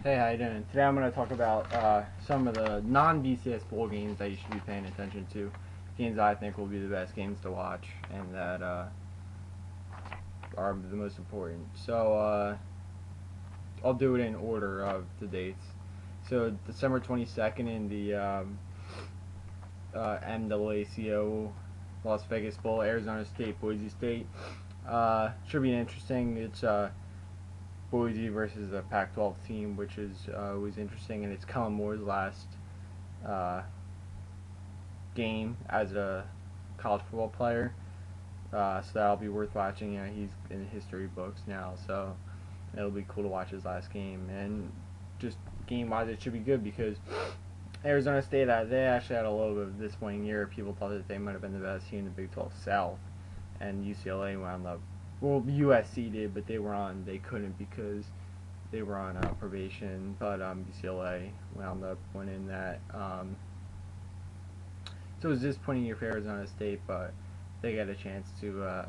Hey, how you doing? Today I'm going to talk about some of the non-BCS bowl games that you should be paying attention to. Games I think will be the best games to watch and that are the most important. So I'll do it in order of the dates. So December 22nd in the NAACO Las Vegas Bowl, Arizona State, Boise State. Should be interesting. It's Boise versus a Pac-12 team, which is always interesting, and it's Kellen Moore's last uh, game as a college football player, so that'll be worth watching. He's in history books now, so it'll be cool to watch his last game. And just game-wise, it should be good because Arizona State, they actually had a little bit of a disappointing year. People thought that they might have been the best team in the Big 12 South, and UCLA wound up. Well, USC did, but they couldn't because they were on probation. But UCLA wound up winning that. So it was a disappointing year for Arizona State, but they got a chance to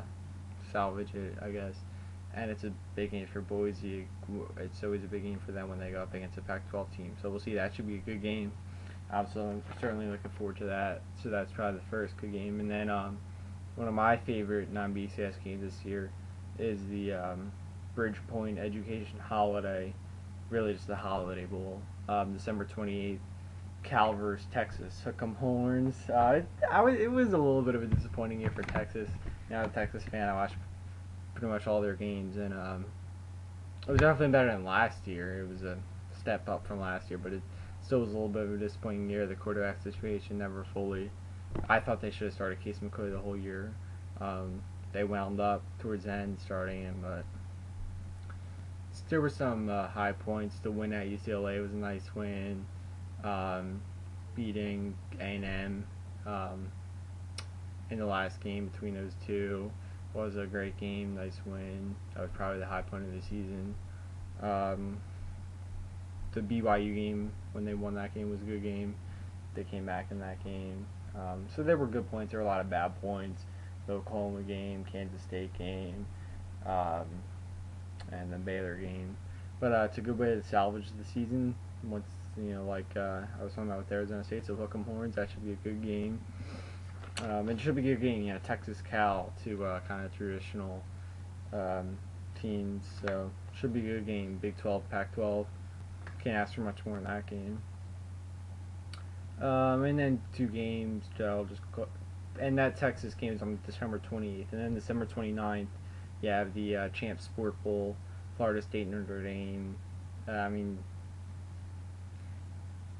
salvage it, I guess. And it's a big game for Boise. It's always a big game for them when they go up against a Pac-12 team. So we'll see. That should be a good game. So I'm certainly looking forward to that. So that's probably the first good game. And then one of my favorite non-BCS games this year is the Bridgepoint Education Holiday, really just the Holiday Bowl, December 28th, Cal versus Texas. Hook 'em horns. It was a little bit of a disappointing year for Texas. I'm a Texas fan. I watched pretty much all their games, and it was definitely better than last year. It was a step up from last year, but it still was a little bit of a disappointing year. The quarterback situation never fully. I thought they should have started Case McCoy the whole year. They wound up towards the end starting him, but there were some high points. The win at UCLA was a nice win. Beating A&M in the last game between those two was a great game. Nice win. That was probably the high point of the season. The BYU game, when they won that game, was a good game. They came back in that game. So there were good points. There were a lot of bad points. The Oklahoma game, Kansas State game, and the Baylor game. But it's a good way to salvage the season. Once like I was talking about with Arizona State, so hook 'em horns. That should be a good game. It should be a good game. Texas Cal, two kind of traditional teams. So should be a good game. Big 12, Pac-12. Can't ask for much more in that game. And then two games. And that Texas game is on December 28th. And then December 29th, you have the Champ Sport Bowl, Florida State, Notre Dame.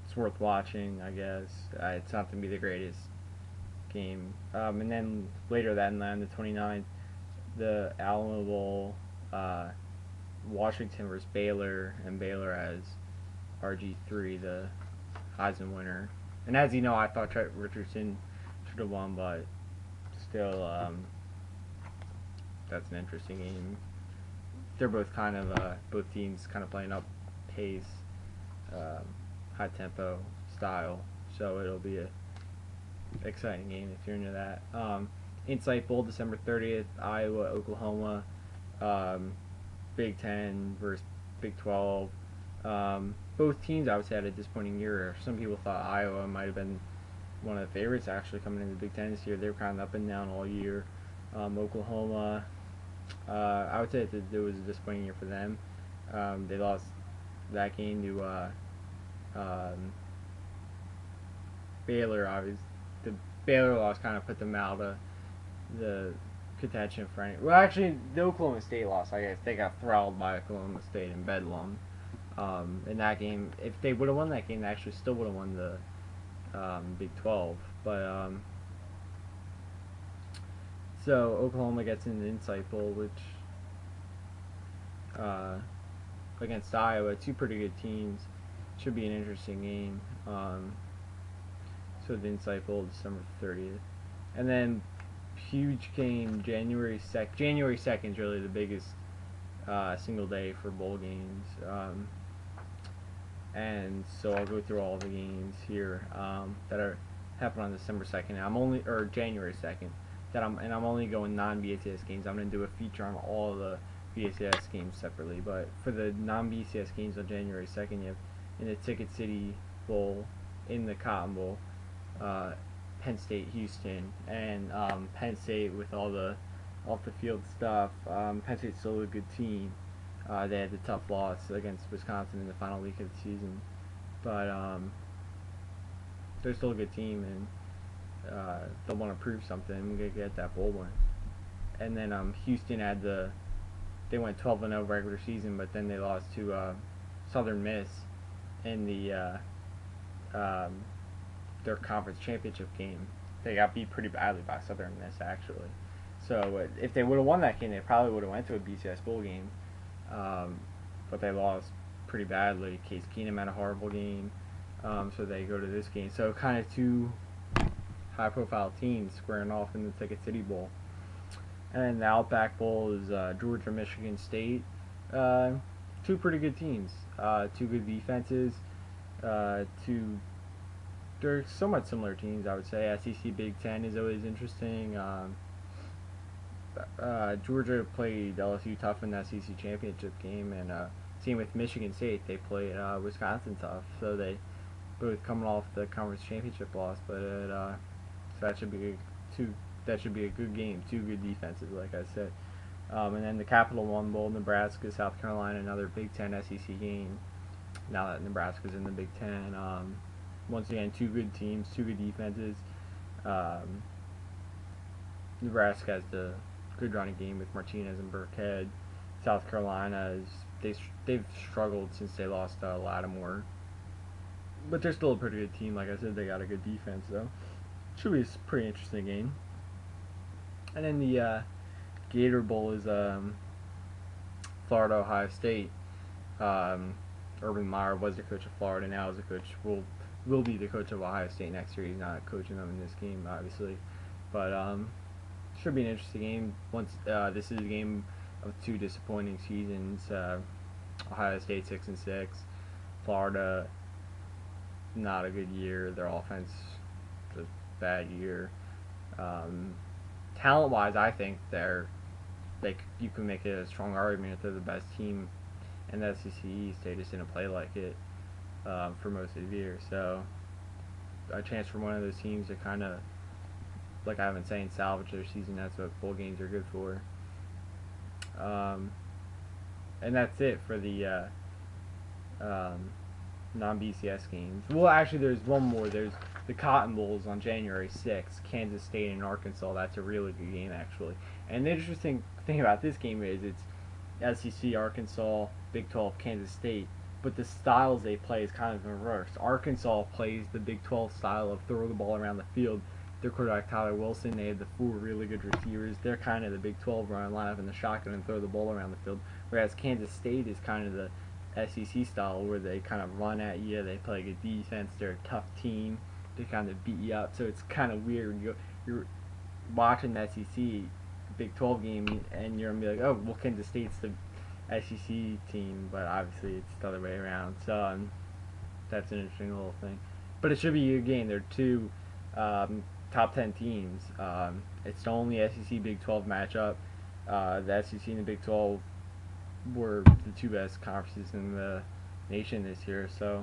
It's worth watching, I guess. It's not going to be the greatest game. And then later that night, on the 29th, the Alamo Bowl, Washington versus Baylor, and Baylor has RG3, the Heisman winner. And as you know, I thought Trent Richardson should have won, but still, that's an interesting game. They're both both teams kind of playing up pace, high tempo style, so it'll be a exciting game if you're into that. Insight Bowl, December 30th, Iowa, Oklahoma, Big 10 versus Big 12. Both teams, I would say, had a disappointing year. Some people thought Iowa might have been one of the favorites actually coming into the Big 10 this year. They were kind of up and down all year. Oklahoma, I would say that it was a disappointing year for them. They lost that game to Baylor. Obviously, the Baylor loss kind of put them out of the contention for any. Well, actually, the Oklahoma State loss, I guess they got throttled by Oklahoma State in Bedlam. In that game, if they would have won that game, they actually still would have won the Big 12. But so Oklahoma gets in the Insight Bowl, which against Iowa, two pretty good teams. Should be an interesting game. So the Insight Bowl, December 30th, and then huge game January 2nd. January 2nd is really the biggest single day for bowl games. And so I'll go through all the games here that are happen on December 2nd. January 2nd. I'm only going non-BCS games. I'm going to do a feature on all of the BCS games separately, but for the non-BCS games on January 2nd, you have in the Ticket City Bowl, in the Cotton Bowl, Penn State, Houston, and Penn State with all the off-the-field stuff. Penn State's still a good team. They had the tough loss against Wisconsin in the final week of the season, but they're still a good team, and they'll want to prove something. We're gonna get that bowl win. And then Houston had they went 12-0 regular season, but then they lost to Southern Miss in the their conference championship game. They got beat pretty badly by Southern Miss, actually. So if they would have won that game, they probably would have went to a BCS Bowl game. But they lost pretty badly. Case Keenum had a horrible game, so they go to this game. So kind of two high-profile teams squaring off in the Ticket City Bowl. And the Outback Bowl is Georgia, Michigan State. Two pretty good teams. Two good defenses. They're somewhat similar teams, I would say. SEC Big Ten is always interesting. Georgia played LSU tough in the SEC championship game, and same with Michigan State. They played Wisconsin tough, so they both coming off the conference championship loss. But so that should be a good game. Two good defenses, like I said. And then the Capital One Bowl, Nebraska, South Carolina, another Big Ten SEC game. Now that Nebraska's in the Big Ten, once again, two good teams, two good defenses. Nebraska has the good running game with Martinez and Burkhead. South Carolina they've struggled since they lost Lattimore, but they're still a pretty good team. Like I said, they got a good defense, though. Should be a pretty interesting game. And then the Gator Bowl is Florida, Ohio State. Urban Meyer was the coach of Florida. Now is the coach. Will be the coach of Ohio State next year. He's not coaching them in this game, obviously, but should be an interesting game. This is a game of two disappointing seasons. Ohio State 6-6, Florida not a good year. Their offense just bad year. Talent-wise, I think you can make a strong argument that they're the best team in the SEC East. They just didn't play like it for most of the year. So a chance for one of those teams to kind of, like I've been saying, salvage their season. That's what bowl games are good for. And that's it for the non-BCS games. Well, actually, there's one more. There's the Cotton Bowls on January 6th, Kansas State and Arkansas. That's a really good game, actually. And the interesting thing about this game is it's SEC, Arkansas, Big 12, Kansas State, but the styles they play is kind of reversed. Arkansas plays the Big 12 style of throw the ball around the field. Their quarterback, Tyler Wilson, they have the four really good receivers. They're kind of the Big 12 run, line up in the shotgun and throw the ball around the field. Whereas Kansas State is kind of the SEC style where they kind of run at you. They play good defense. They're a tough team. They kind of beat you up. So it's kind of weird. You're watching the SEC Big 12 game and you're going to be like, oh, well, Kansas State's the SEC team. But obviously it's the other way around. So that's an interesting little thing. But it should be a good game. They're two top 10 teams. It's the only SEC Big 12 matchup. The SEC and the Big 12 were the two best conferences in the nation this year, so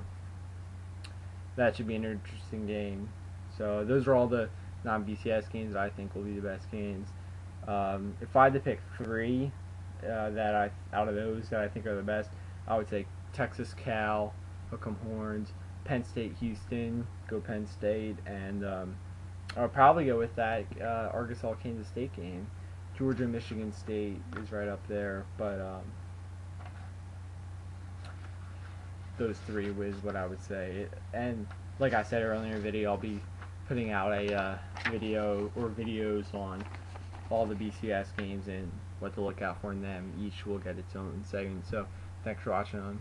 that should be an interesting game. So those are all the non-BCS games that I think will be the best games. If I had to pick three out of those that I think are the best, I would say Texas Cal, Hook'em Horns, Penn State Houston, go Penn State, and I would probably go with that Arkansas Kansas State game. Georgia Michigan State is right up there, but those three was what I would say. And like I said earlier in the video, I'll be putting out a video or videos on all the BCS games and what to look out for in them. Each will get its own segment. So thanks for watching.